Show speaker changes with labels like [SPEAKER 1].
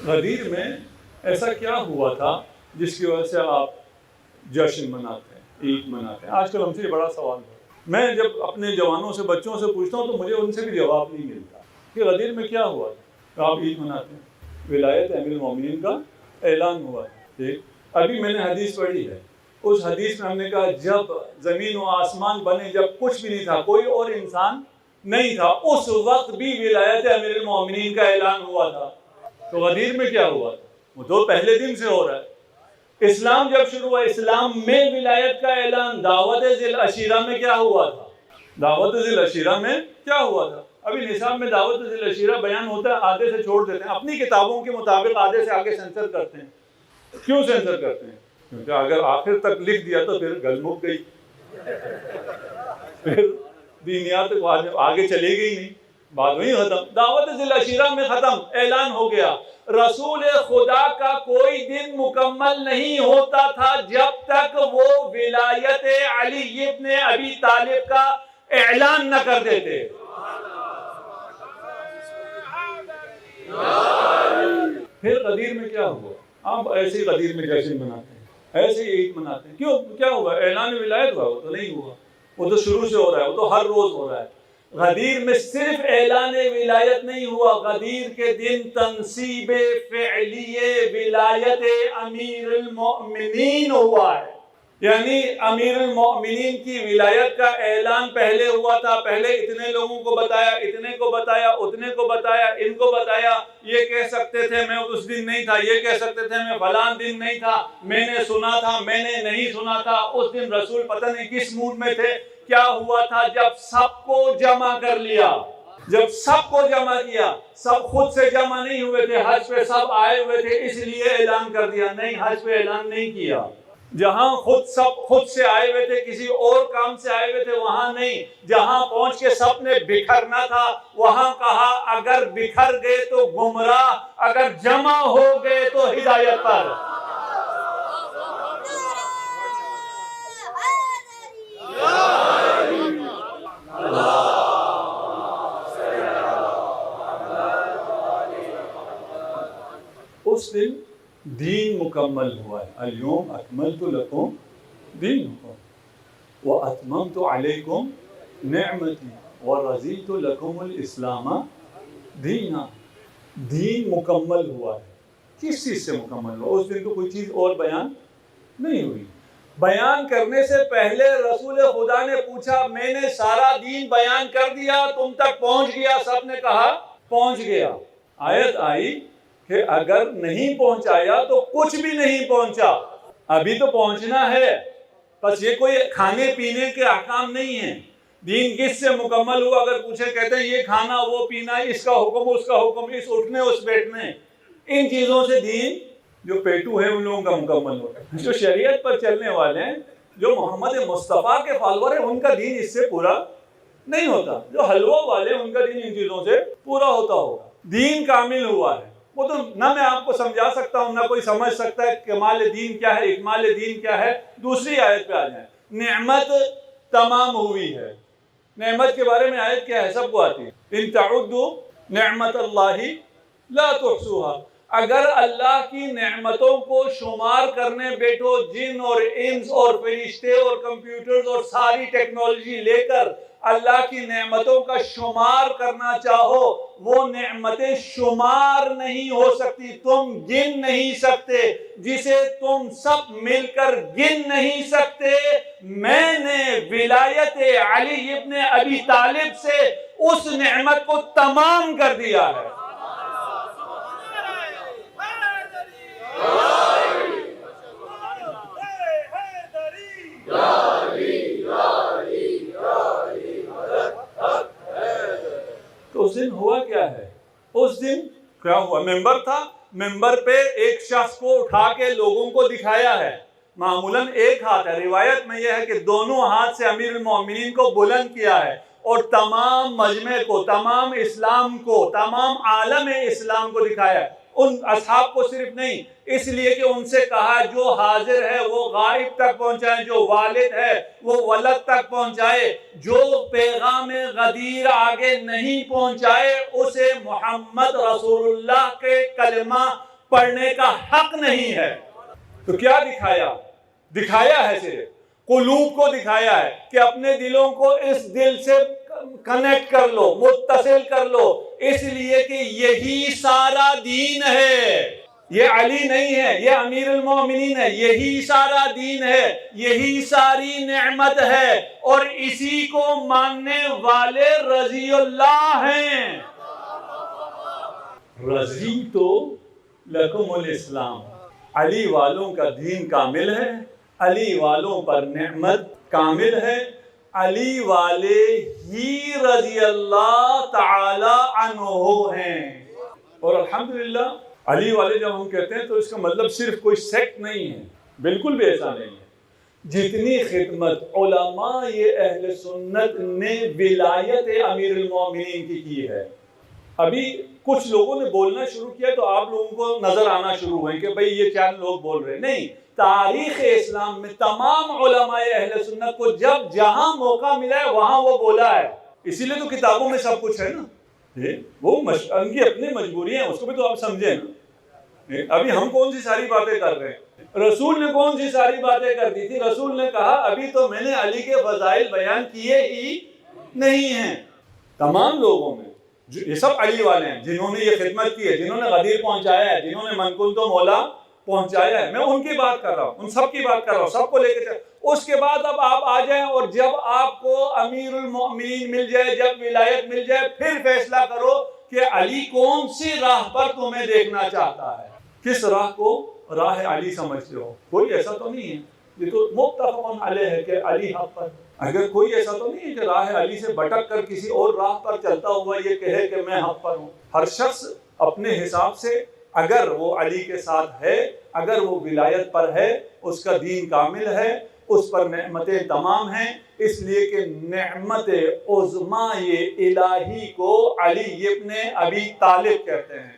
[SPEAKER 1] غدیر میں ایسا کیا ہوا تھا جس کی وجہ سے آپ جشن مناتے ہیں، عید مناتے ہیں؟ آج کل ہم سے یہ بڑا سوال ہے. میں جب اپنے جوانوں سے، بچوں سے پوچھتا ہوں تو مجھے ان سے بھی جواب نہیں ملتا کہ غدیر میں کیا ہوا تھا آپ عید مناتے ہیں. ولایت امیر المومنین کا اعلان ہوا ہے. ابھی میں نے حدیث پڑھی ہے، اس حدیث میں ہم نے کہا جب زمین و آسمان بنے، جب کچھ بھی نہیں تھا، کوئی اور انسان نہیں تھا، اس وقت بھی ولایت امیر المومنین کا اعلان ہوا تھا. تو غدیر میں کیا ہوا تھا؟ وہ تو پہلے دن سے ہو رہا ہے. اسلام جب شروع ہوا، اسلام میں ولایت کا اعلان دعوت ذی العشیرہ میں کیا ہوا تھا؟ دعوت ذی العشیرہ میں کیا ہوا تھا؟ ابھی نصاب میں دعوت ذی العشیرہ بیان ہوتا ہے، آدھے سے چھوڑ دیتے ہیں، اپنی کتابوں کے مطابق آدھے سے آگے سینسر کرتے ہیں. کیوں سینسر کرتے ہیں؟ کیونکہ اگر آخر تک لکھ دیا تو پھر گل مک گئی، پھر دینیات آگے چلے گئی نہیں، بات وہی ختم. دعوت ذی العشیرہ میں ختم، اعلان ہو گیا. رسول خدا کا کوئی دن مکمل نہیں ہوتا تھا جب تک وہ ولایت علی ابن ابی طالب کا اعلان نہ کر دیتے. پھر غدیر میں کیا ہوا؟ آپ ایسے ہی غدیر میں جشن مناتے ہیں، ایسے ہی عید مناتے ہیں. کیوں؟ کیا ہوا؟ اعلان ولایت ہوا؟ وہ تو نہیں ہوا، وہ تو شروع سے ہو رہا ہے، وہ تو ہر روز ہو رہا ہے. غدیر میں صرف اعلان ولایت نہیں ہوا، غدیر کے دن تنصیب فعلی ولایت امیر المؤمنین ہوا ہے. یعنی امیر المؤمنین کی ولایت کا اعلان پہلے ہوا تھا. پہلے اتنے لوگوں کو بتایا، اتنے کو بتایا، اتنے کو بتایا، ان کو بتایا. یہ کہہ سکتے تھے میں اس دن نہیں تھا، یہ کہہ سکتے تھے میں فلاں دن نہیں تھا، میں نے سنا تھا، میں نے نہیں سنا تھا. اس دن رسول پتہ نہیں کس موڈ میں تھے. کیا ہوا تھا؟ جب سب کو جمع کر لیا، جب سب کو جمع کیا. سب خود سے جمع نہیں ہوئے تھے، حج پہ سب آئے ہوئے تھے اس لیے اعلان کر دیا. نہیں، حج پہ اعلان نہیں کیا. جہاں سب خود سے آئے ہوئے تھے، کسی اور کام سے آئے ہوئے تھے، وہاں نہیں. جہاں پہنچ کے سب نے بکھرنا تھا وہاں کہا اگر بکھر گئے تو گمراہ، اگر جمع ہو گئے تو ہدایت پر. اس دن دین مکمل ہوا ہے. الیوم اکملت لکم دینکم واتممت علیکم نعمتی ورضیت لکم الاسلام دینا. دین مکمل ہوا ہے. کس چیز سے مکمل ہوا؟ اس دن تو کوئی چیز اور بیان نہیں ہوئی. بیان کرنے سے پہلے رسول خدا نے پوچھا میں نے سارا دین بیان کر دیا، تم تک پہنچ گیا؟ سب نے کہا پہنچ گیا. آیت آئی کہ اگر نہیں پہنچایا تو کچھ بھی نہیں پہنچا. ابھی تو پہنچنا ہے، بس یہ کوئی کھانے پینے کے احکام نہیں ہیں. دین کس سے مکمل ہوا؟ اگر پوچھے کہتے ہیں یہ کھانا وہ پینا، اس کا حکم اس کا حکم، اس اٹھنے اس بیٹھنے، ان چیزوں سے دین جو پیٹو ہے ان لوگوں کا مکمل ہوتا ہے. جو شریعت پر چلنے والے ہیں، جو محمد مصطفیٰ کے فالوور ہیں، ان کا دین اس سے پورا نہیں ہوتا. جو حلوہ والے ان کا دین ان چیزوں سے پورا ہوتا ہوگا. دین کامل ہوا ہے. وہ تو نہ میں آپ کو سمجھا سکتا ہوں، نہ کوئی سمجھ سکتا ہے کمال دین کیا ہے، اکمال دین کیا ہے. دوسری آیت پہ آ جائیں. نعمت تمام ہوئی ہے. نعمت کے بارے میں آیت کیا ہے؟ سب کو آتی ہے. ان تعدوا نعمت اللہ لا تحصوها. اگر اللہ کی نعمتوں کو شمار کرنے بیٹھو، جن اور انس اور فرشتے اور کمپیوٹرز اور ساری ٹیکنالوجی لے کر اللہ کی نعمتوں کا شمار کرنا چاہو، وہ نعمتیں شمار نہیں ہو سکتی. تم گن نہیں سکتے. جسے تم سب مل کر گن نہیں سکتے، میں نے ولایت علی ابن ابی طالب سے اس نعمت کو تمام کر دیا ہے. تو اس دن ہوا کیا ہے؟ اس دن کیا ہوا؟ ممبر تھا، ممبر پہ ایک شخص کو اٹھا کے لوگوں کو دکھایا ہے. معمولاً ایک ہاتھ ہے، روایت میں یہ ہے کہ دونوں ہاتھ سے امیر المومنین کو بلند کیا ہے اور تمام مجمع کو، تمام اسلام کو، تمام عالم اسلام کو دکھایا ہے. ان اصحاب کو صرف نہیں، اس لیے کہ ان سے کہا جو حاضر ہے وہ غائب تک پہنچائے، جو والد ہے وہ ولد تک پہنچائے، جو پیغام غدیر آگے نہیں پہنچائے اسے محمد رسول اللہ کے کلمہ پڑھنے کا حق نہیں ہے۔ تو کیا دکھایا ہے صرف قلوب کو دکھایا ہے کہ اپنے دلوں کو اس دل سے کنیکٹ کر لو، متصل کر لو، اس لیے کہ یہی سارا دین ہے۔ یہ علی نہیں ہے، یہ امیر المومنین ہے، یہی سارا دین ہے، یہی ساری نعمت ہے، اور اسی کو ماننے والے رضی اللہ ہیں۔ رضیت لکم الاسلام، علی والوں کا دین کامل ہے، علی والوں پر نعمت کامل ہے، علی والے ہی رضی اللہ تعالی عنہ ہیں۔ اور الحمدللہ علی والے جب ہم کہتے ہیں تو اس کا مطلب صرف کوئی سیکٹ نہیں ہے، بالکل بھی ایسا نہیں ہے۔ جتنی خدمت علماء اہل سنت نے ولایت امیر المومنین کی ہے، ابھی کچھ لوگوں نے بولنا شروع کیا تو آپ لوگوں کو نظر آنا شروع ہوئے کہ بھئی یہ کیا لوگ بول رہے ہیں۔ نہیں، تاریخ اسلام میں تمام علماء اہل سنت کو جب جہاں موقع ملا ہے وہاں وہ بولا ہے، اسی لیے تو کتابوں میں سب کچھ ہے نا۔ وہ ان کی اپنی مجبوری ہیں، اس کو بھی تو آپ سمجھیں نا۔ ابھی ہم کون سی ساری باتیں کر رہے ہیں؟ رسول نے کون سی ساری باتیں کر دی تھی؟ رسول نے کہا ابھی تو میں نے علی کے فضائل بیان کیے ہی نہیں ہیں۔ تمام لوگوں میں یہ سب علی والے ہیں، جنہوں نے یہ خدمت کی ہے، جنہوں نے غدیر پہنچایا ہے، جنہوں نے من کنتم مولا پہنچایا ہے، میں ان کی بات کر رہا ہوں، ان سب کی بات کر رہا ہوں، سب کو لے کے چل۔ اس کے بعد اب آپ آ جائیں اور جب آپ کو امیر المؤمنین مل جائے، جب ولایت مل جائے، پھر فیصلہ کرو کہ علی کون سی راہ پر تمہیں دیکھنا چاہتا ہے، کس راہ کو راہ علی سمجھتے ہو۔ کوئی ایسا تو نہیں ہے، یہ تو متفق علیہ ہے کہ علی حق پر۔ اگر کوئی ایسا تو نہیں ہے کہ راہ علی سے بھٹک کر کسی اور راہ پر چلتا ہوا یہ کہے کہ میں حق پر ہوں۔ ہر شخص اپنے حساب سے اگر وہ علی کے ساتھ ہے، اگر وہ ولایت پر ہے، اس کا دین کامل ہے، اس پر نعمتیں تمام ہیں، اس لیے کہ نعمت عظمیٰ الہی کو علی ابن ابی طالب کہتے ہیں۔